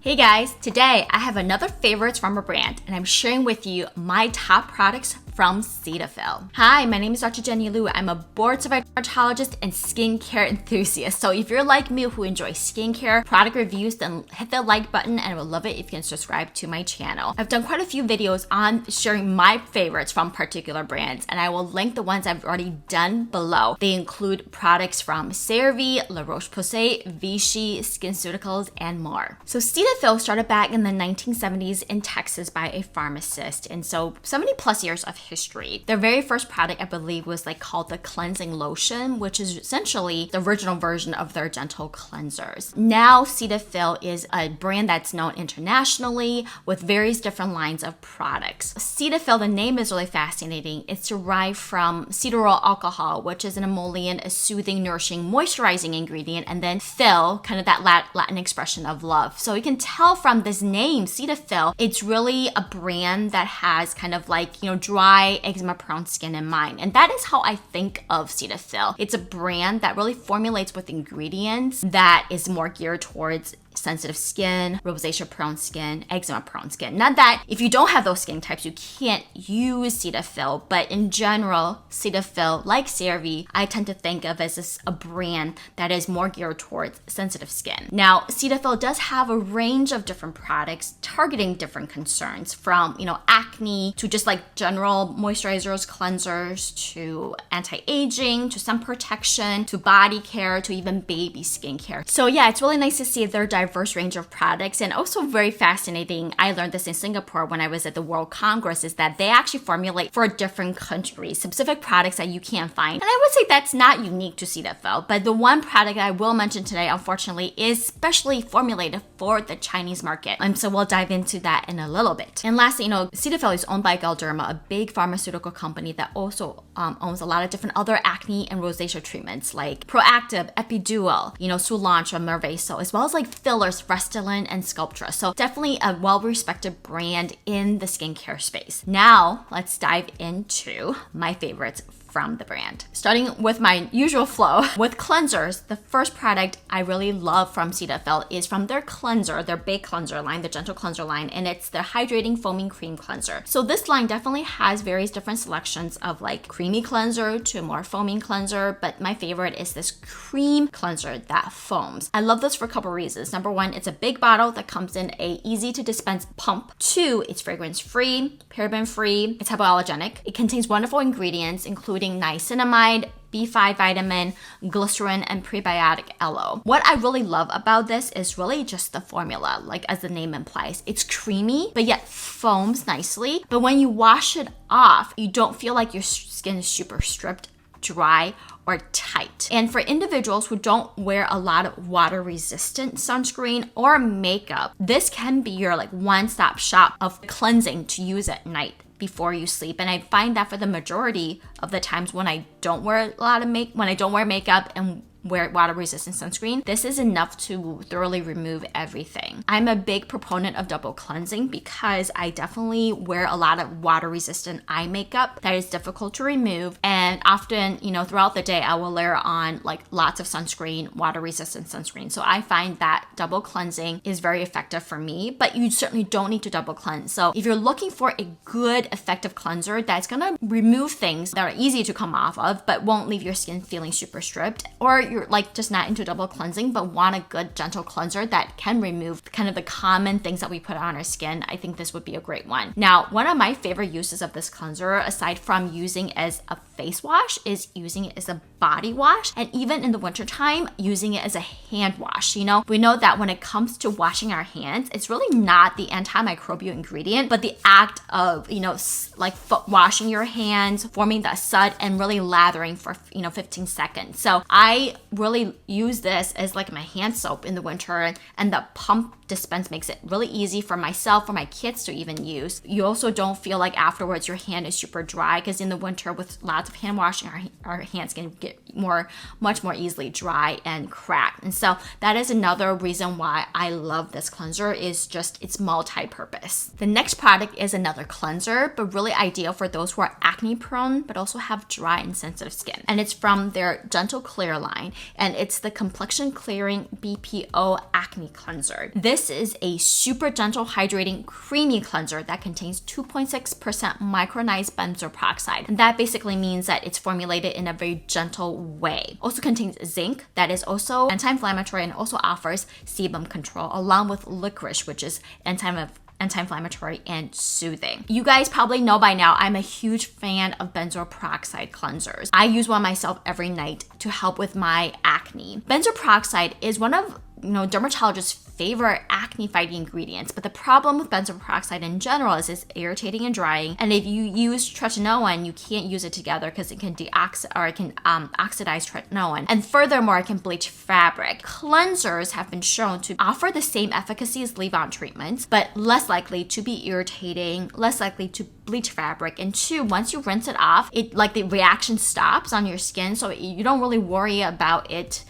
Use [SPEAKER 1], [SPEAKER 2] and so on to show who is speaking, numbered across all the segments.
[SPEAKER 1] Hey guys, today I have another favorites from a brand and I'm sharing with you my top products from Cetaphil. Hi, my name is Dr. Jenny Liu. I'm a board-certified dermatologist and skincare enthusiast. So if you're like me who enjoys skincare product reviews, then hit the like button and I would love it if you can subscribe to my channel. I've done quite a few videos on sharing my favorites from particular brands and I will link the ones I've already done below. They include products from CeraVe, La Roche-Posay, Vichy, SkinCeuticals, and more. So Cetaphil started back in the 1970s in Texas by a pharmacist, and so 70 plus years of history. Their very first product, I believe, was called the cleansing lotion, which is essentially the original version of their gentle cleansers. Now Cetaphil is a brand that's known internationally with various different lines of products. Cetaphil, the name is really fascinating. It's derived from cetyl alcohol, which is an emollient, a soothing, nourishing, moisturizing ingredient, and then Phil, kind of that Latin expression of love. So you can tell from this name, Cetaphil, it's really a brand that has kind of dry, eczema-prone skin in mind. And that is how I think of Cetaphil. It's a brand that really formulates with ingredients that is more geared towards sensitive skin, rosacea-prone skin, eczema-prone skin. Not that if you don't have those skin types, you can't use Cetaphil, but in general, Cetaphil, like CeraVe, I tend to think of as a brand that is more geared towards sensitive skin. Now, Cetaphil does have a range of different products targeting different concerns, from acne to just general moisturizers, cleansers, to anti-aging, to sun protection, to body care, to even baby skincare. So yeah, it's really nice to see their diverse range of products, and also very fascinating. I learned this in Singapore when I was at the World Congress, is that they actually formulate for different countries specific products that you can't find. And I would say that's not unique to Cetaphil, but the one product I will mention today, unfortunately, is specially formulated for the Chinese market. And so we'll dive into that in a little bit. And lastly, Cetaphil is owned by Galderma, a big pharmaceutical company that also owns a lot of different other acne and rosacea treatments like Proactive, Epidual, Soolantra, Mirvaso, as well as fillers, Restylane, and Sculptra. So definitely a well-respected brand in the skincare space. Now, let's dive into my favorites from the brand. Starting with my usual flow, with cleansers, the first product I really love from Cetaphil is from their cleanser, their big cleanser line, the gentle cleanser line, and it's the hydrating foaming cream cleanser. So this line definitely has various different selections of creamy cleanser to more foaming cleanser, but my favorite is this cream cleanser that foams. I love this for a couple reasons. Number one, it's a big bottle that comes in a easy to dispense pump. Two, it's fragrance free, paraben free, it's hypoallergenic. It contains wonderful ingredients including niacinamide, B5 vitamin, glycerin, and prebiotic aloe. What I really love about this is really just the formula, as the name implies. It's creamy, but yet foams nicely. But when you wash it off, you don't feel like your skin is super stripped, dry, or tight. And for individuals who don't wear a lot of water-resistant sunscreen or makeup, this can be your one-stop shop of cleansing to use at night before you sleep. And I find that for the majority of the times when I don't wear makeup and wear water-resistant sunscreen, this is enough to thoroughly remove everything. I'm a big proponent of double cleansing because I definitely wear a lot of water-resistant eye makeup that is difficult to remove, and often, throughout the day, I will layer on lots of sunscreen, water-resistant sunscreen. So I find that double cleansing is very effective for me, but you certainly don't need to double cleanse. So if you're looking for a good, effective cleanser that's gonna remove things that are easy to come off of, but won't leave your skin feeling super stripped, or you're just not into double cleansing but want a good gentle cleanser that can remove kind of the common things that we put on our skin, I think this would be a great one. Now, one of my favorite uses of this cleanser, aside from using it as a face wash, is using it as a body wash, and even in the wintertime, using it as a hand wash. We know that when it comes to washing our hands, it's really not the antimicrobial ingredient, but the act of, washing your hands, forming that sud, and really lathering for, 15 seconds. So I really use this as my hand soap in the winter, and the pump dispense makes it really easy for myself, for my kids to even use. You also don't feel like afterwards your hand is super dry, because in the winter with lots of hand washing, our hands can get much more easily dry and cracked. And so that is another reason why I love this cleanser, is just it's multi-purpose. The next product is another cleanser, but really ideal for those who are acne prone but also have dry and sensitive skin, and it's from their Gentle Clear line. and it's the Complexion Clearing BPO Acne Cleanser. This is a super gentle, hydrating, creamy cleanser that contains 2.6% micronized benzoyl peroxide. And that basically means that it's formulated in a very gentle way. Also contains zinc that is also anti-inflammatory and also offers sebum control, along with licorice, which is anti-inflammatory and soothing. You guys probably know by now I'm a huge fan of benzoyl peroxide cleansers. I use one myself every night to help with my acne. Benzoyl peroxide is one of dermatologists' favorite acne fighting ingredients, but the problem with benzoyl peroxide in general is it's irritating and drying, and if you use tretinoin, you can't use it together because it can oxidize tretinoin, and furthermore, it can bleach fabric. Cleansers have been shown to offer the same efficacy as leave-on treatments, but less likely to be irritating, less likely to bleach fabric, and two, once you rinse it off, the reaction stops on your skin, so you don't really worry about it,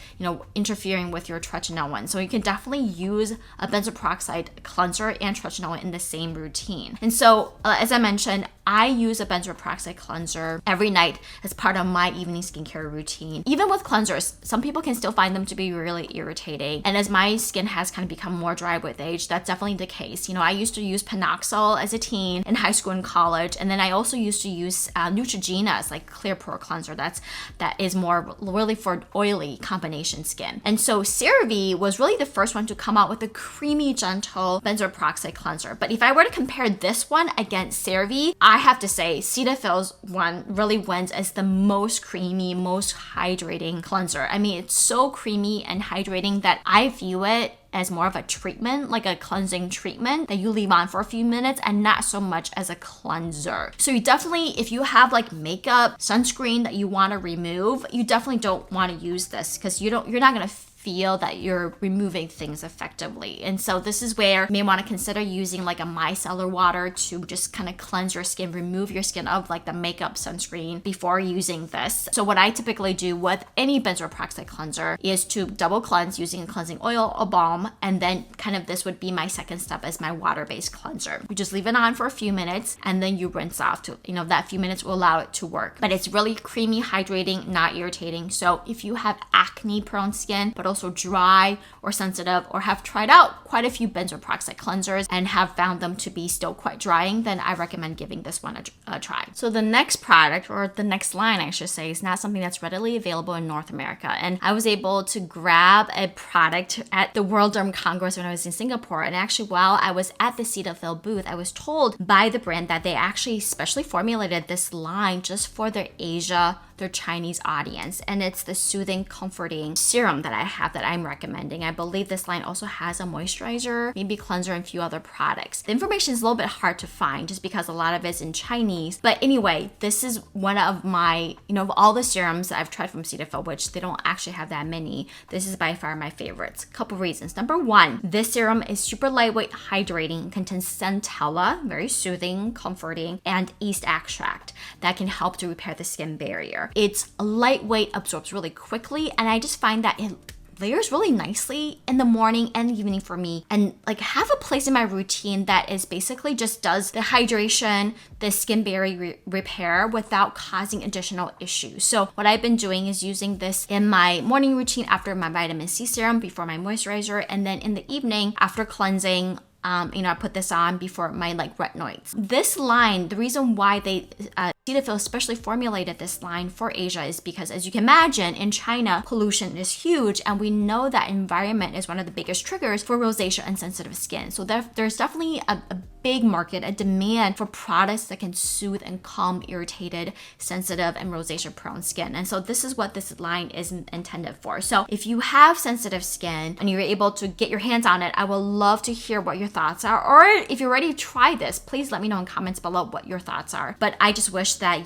[SPEAKER 1] interfering with your tretinoin. So you can definitely use a benzoyl peroxide cleanser and tretinoin in the same routine. And so, as I mentioned, I use a benzoyl peroxide cleanser every night as part of my evening skincare routine. Even with cleansers, some people can still find them to be really irritating. And as my skin has kind of become more dry with age, that's definitely the case. I used to use Panoxyl as a teen in high school and college. And then I also used to use Neutrogena's like Clear Pore Cleanser. That is more really for oily combination skin. And so CeraVe was really the first one to come out with a creamy, gentle benzoyl peroxide cleanser. But if I were to compare this one against CeraVe, I have to say Cetaphil's one really wins as the most creamy, most hydrating cleanser. I mean, it's so creamy and hydrating that I view it as more of a treatment, like a cleansing treatment that you leave on for a few minutes, and not so much as a cleanser. So you definitely, if you have like makeup, sunscreen that you want to remove, you definitely don't want to use this because you're not going to feel that you're removing things effectively. And so this is where you may want to consider using like a micellar water to just kind of cleanse your skin, remove your skin of like the makeup sunscreen before using this. So what I typically do with any benzoyl peroxide cleanser is to double cleanse using a cleansing oil, a balm, and then kind of this would be my second step as my water-based cleanser. You just leave it on for a few minutes and then you rinse off to, that few minutes will allow it to work. But it's really creamy, hydrating, not irritating. So if you have acne prone skin, but also dry or sensitive, or have tried out quite a few benzoyl peroxide cleansers and have found them to be still quite drying, then I recommend giving this one a try. So the next product, or the next line I should say, is not something that's readily available in North America. And I was able to grab a product at the World Derm Congress when I was in Singapore. And actually, while I was at the Cetaphil booth, I was told by the brand that they actually specially formulated this line just for their Chinese audience. And it's the soothing, comforting serum that I have that I'm recommending. I believe this line also has a moisturizer, maybe cleanser, and a few other products. The information is a little bit hard to find just because a lot of it's in Chinese. But anyway, this is one of my, of all the serums that I've tried from Cetaphil, which they don't actually have that many, this is by far my favorites. Couple reasons. Number one, this serum is super lightweight, hydrating, contains centella, very soothing, comforting, and yeast extract that can help to repair the skin barrier. It's lightweight, absorbs really quickly, and I just find that it layers really nicely in the morning and evening for me, and like have a place in my routine that is basically just does the hydration, the skin barrier repair without causing additional issues. So what I've been doing is using this in my morning routine after my vitamin C serum, before my moisturizer, and then in the evening after cleansing. I put this on before my retinoids. This line, the reason why they Cetaphil especially formulated this line for Asia is because, as you can imagine, in China, pollution is huge, and we know that environment is one of the biggest triggers for rosacea and sensitive skin. So there's definitely a big market, a demand for products that can soothe and calm irritated, sensitive, and rosacea-prone skin. And so this is what this line is intended for. So if you have sensitive skin and you're able to get your hands on it, I would love to hear what your thoughts are. Or if you're ready to try this, please let me know in comments below what your thoughts are. But I just wish that,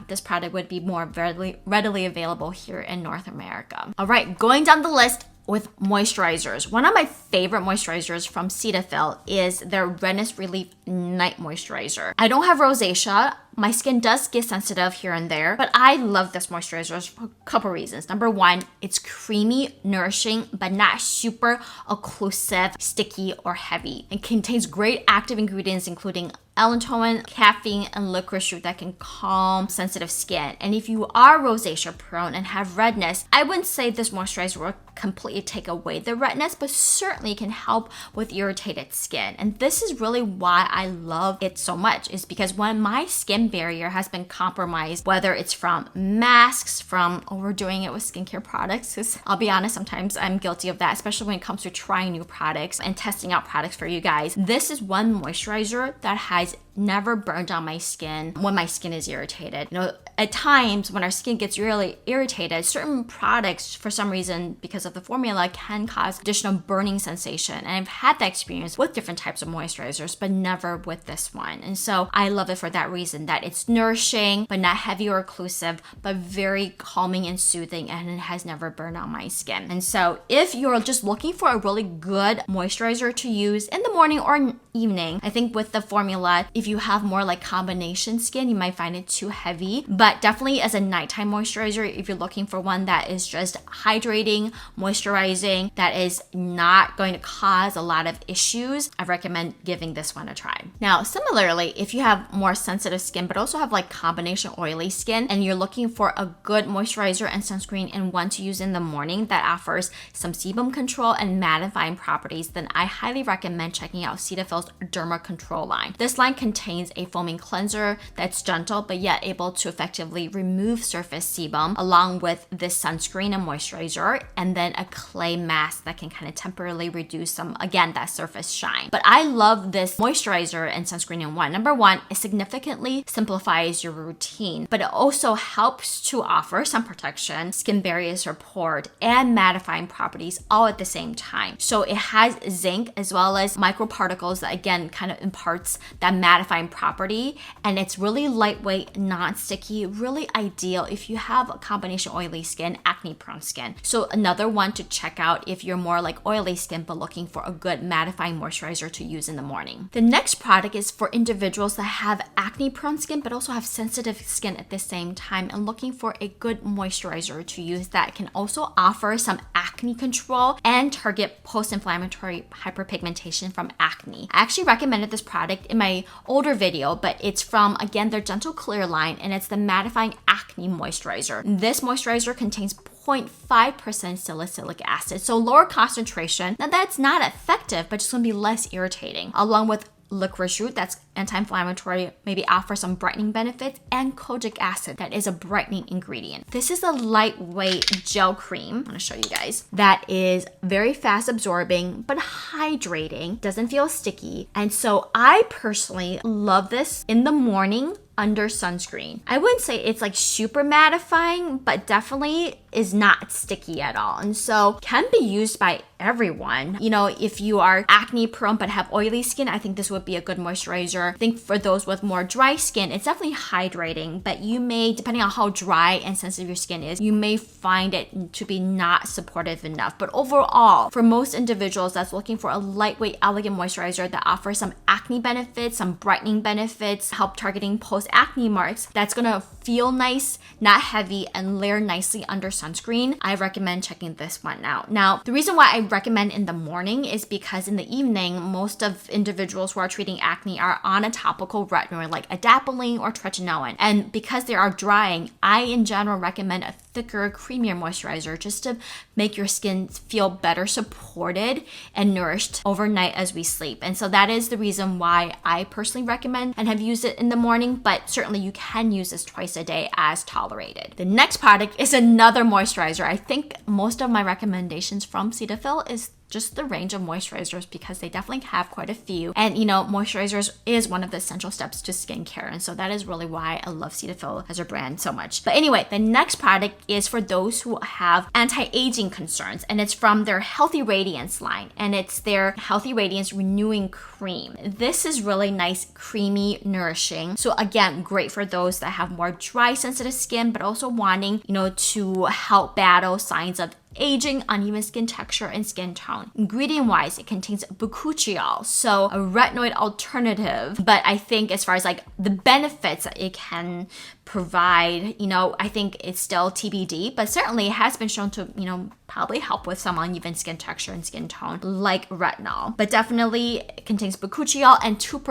[SPEAKER 1] this product would be more readily available here in North America. All right, going down the list with moisturizers. One of my favorite moisturizers from Cetaphil is their Redness Relief Night Moisturizer. I don't have rosacea, My skin does get sensitive here and there, but I love this moisturizer for a couple reasons. Number one, it's creamy, nourishing, but not super occlusive, sticky, or heavy. It contains great active ingredients, including allantoin, caffeine, and licorice root that can calm sensitive skin. And if you are rosacea prone and have redness, I wouldn't say this moisturizer will completely take away the redness, but certainly can help with irritated skin. And this is really why I love it so much, is because when my skin barrier has been compromised, whether it's from masks, from overdoing it with skincare products, because I'll be honest, sometimes I'm guilty of that, especially when it comes to trying new products and testing out products for you guys. This is one moisturizer that has never burned on my skin when my skin is irritated. At times when our skin gets really irritated, certain products, for some reason, because of the formula, can cause additional burning sensation. And I've had that experience with different types of moisturizers, but never with this one. And so I love it for that reason, that it's nourishing, but not heavy or occlusive, but very calming and soothing, and it has never burned on my skin. And so if you're just looking for a really good moisturizer to use in the morning or evening, I think with the formula, if you have more like combination skin, you might find it too heavy. But definitely as a nighttime moisturizer, if you're looking for one that is just hydrating, moisturizing, that is not going to cause a lot of issues, I recommend giving this one a try. Now, similarly, if you have more sensitive skin, but also have like combination oily skin, and you're looking for a good moisturizer and sunscreen and one to use in the morning that offers some sebum control and mattifying properties, then I highly recommend checking out Cetaphil's Derma Control line. This line contains a foaming cleanser that's gentle but yet able to effectively remove surface sebum, along with this sunscreen and moisturizer, and then a clay mask that can kind of temporarily reduce some, again, that surface shine. But I love this moisturizer and sunscreen in one. Number one, it significantly simplifies your routine, but it also helps to offer sun protection, skin barrier support, and mattifying properties all at the same time. So it has zinc as well as microparticles that, again, kind of imparts that mattifying property, and it's really lightweight, non-sticky, really ideal if you have a combination oily skin, acne prone skin. So another one to check out if you're more like oily skin but looking for a good mattifying moisturizer to use in the morning. The next product is for individuals that have acne prone skin but also have sensitive skin at the same time and looking for a good moisturizer to use that can also offer some acne control and target post-inflammatory hyperpigmentation from acne. I actually recommended this product in my older video, but it's from, again, their Gentle Clear line, and it's the mattifying acne moisturizer. This moisturizer contains 0.5% salicylic acid, so lower concentration. Now that's not effective, but it's going to be less irritating, along with licorice root that's anti-inflammatory, maybe offer some brightening benefits, and kojic acid that is a brightening ingredient. This is a lightweight gel cream, I'm gonna show you guys, that is very fast absorbing but hydrating, doesn't feel sticky, and so I personally love this in the morning under sunscreen. I wouldn't say it's like super mattifying, but definitely is not sticky at all, and so can be used by everyone. If you are acne prone but have oily skin, I think this would be a good moisturizer. I think for those with more dry skin, it's definitely hydrating, but you may, depending on how dry and sensitive your skin is, you may find it to be not supportive enough. But overall, for most individuals that's looking for a lightweight, elegant moisturizer that offers some acne benefits, some brightening benefits, help targeting post-acne marks, that's gonna feel nice, not heavy, and layer nicely under sunscreen, I recommend checking this one out. Now, the reason why I recommend in the morning is because in the evening, most of individuals who are treating acne are on a topical retinol like adapalene or tretinoin. And because they are drying, I in general recommend a thicker, creamier moisturizer just to make your skin feel better supported and nourished overnight as we sleep. And so that is the reason why I personally recommend and have used it in the morning, but certainly you can use this twice a day as tolerated. The next product is another moisturizer. I think most of my recommendations from Cetaphil is just the range of moisturizers because they definitely have quite a few. And moisturizers is one of the essential steps to skincare. And so that is really why I love Cetaphil as a brand so much. But anyway, the next product is for those who have anti-aging concerns, and it's from their Healthy Radiance line, and it's their Healthy Radiance Renewing Cream. This is really nice, creamy, nourishing. So again, great for those that have more dry, sensitive skin, but also wanting, to help battle signs of aging, uneven skin texture, and skin tone. Ingredient-wise, it contains bakuchiol, so a retinoid alternative. But I think as far as like the benefits that it can provide, I think it's still TBD, but certainly it has been shown to, probably help with some uneven skin texture and skin tone like retinol. But definitely it contains bakuchiol and 2%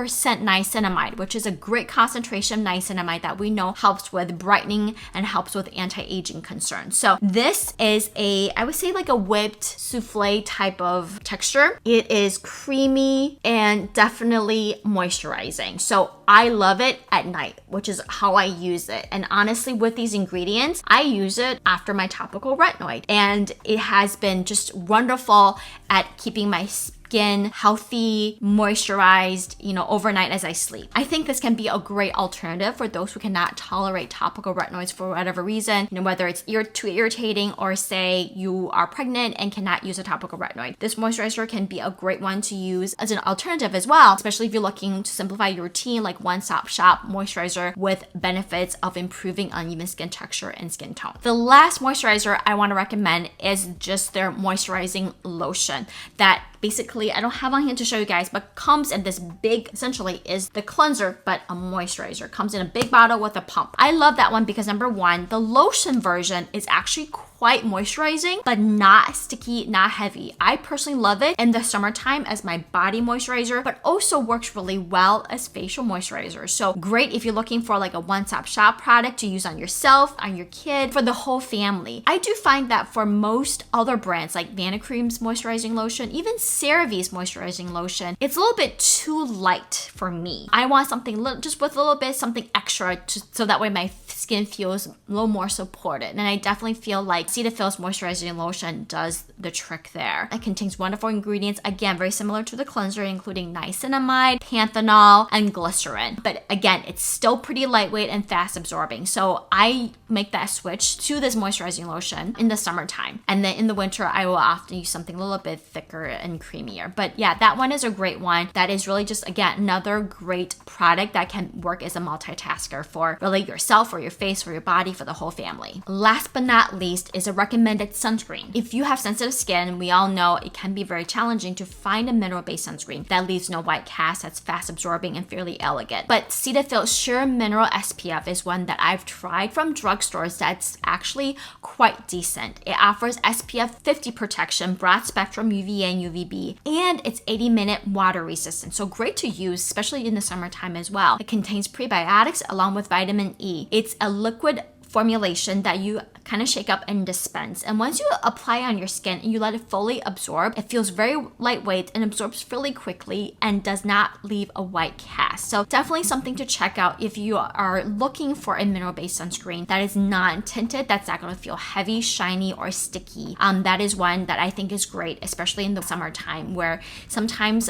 [SPEAKER 1] niacinamide, which is a great concentration of niacinamide that we know helps with brightening and helps with anti-aging concerns. So this is I would say like a whipped souffle type of texture. It is creamy and definitely moisturizing. So I love it at night, which is how I use it. And honestly, with these ingredients, I use it after my topical retinoid. And it has been just wonderful at keeping my skin healthy, moisturized, overnight as I sleep. I think this can be a great alternative for those who cannot tolerate topical retinoids for whatever reason, whether it's too irritating or say you are pregnant and cannot use a topical retinoid. This moisturizer can be a great one to use as an alternative as well, especially if you're looking to simplify your routine, like one-stop shop moisturizer with benefits of improving uneven skin texture and skin tone. The last moisturizer I want to recommend is just their moisturizing lotion that basically I don't have on here to show you guys, but comes in this big, essentially is the cleanser, but a moisturizer. Comes in a big bottle with a pump. I love that one because number one, the lotion version is actually quite moisturizing, but not sticky, not heavy. I personally love it in the summertime as my body moisturizer, but also works really well as facial moisturizer. So great if you're looking for like a one-stop shop product to use on yourself, on your kid, for the whole family. I do find that for most other brands like Vanicream's moisturizing lotion, even CeraVe's moisturizing lotion, it's a little bit too light for me. I want something just with a little bit something extra so that way my skin feels a little more supported. And I definitely feel like Cetaphil's moisturizing lotion does the trick there. It contains wonderful ingredients, again, very similar to the cleanser, including niacinamide, panthenol, and glycerin. But again, it's still pretty lightweight and fast absorbing. So I make that switch to this moisturizing lotion in the summertime. And then in the winter, I will often use something a little bit thicker and creamier. But yeah, that one is a great one. That is really just, again, another great product that can work as a multitasker for really yourself, for your face, for your body, for the whole family. Last but not least is a recommended sunscreen. If you have sensitive skin, we all know it can be very challenging to find a mineral-based sunscreen that leaves no white cast, that's fast absorbing and fairly elegant. But Cetaphil Sheer Mineral SPF is one that I've tried from drugstores that's actually quite decent. It offers SPF 50 protection, broad spectrum UVA and UVB, and it's 80-minute water resistant. So great to use, especially in the summertime as well. It contains prebiotics along with vitamin E. It's a liquid formulation that you kind of shake up and dispense. And once you apply on your skin and you let it fully absorb, it feels very lightweight and absorbs really quickly and does not leave a white cast. So definitely something to check out if you are looking for a mineral-based sunscreen that is non-tinted, that's not going to feel heavy, shiny, or sticky. That is one that I think is great, especially in the summertime where sometimes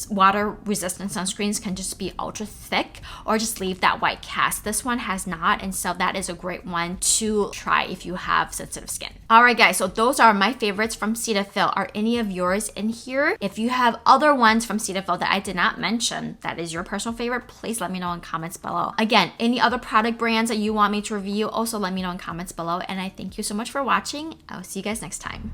[SPEAKER 1] water resistant sunscreens can just be ultra thick or just leave that white cast. This one has not, and so that is a great one to try if you have sensitive skin. All right, guys, so those are my favorites from Cetaphil. Are any of yours in here? If you have other ones from Cetaphil that I did not mention that is your personal favorite, please let me know in comments below. Again, any other product brands that you want me to review, also let me know in comments below. And I thank you so much for watching. I'll see you guys next time.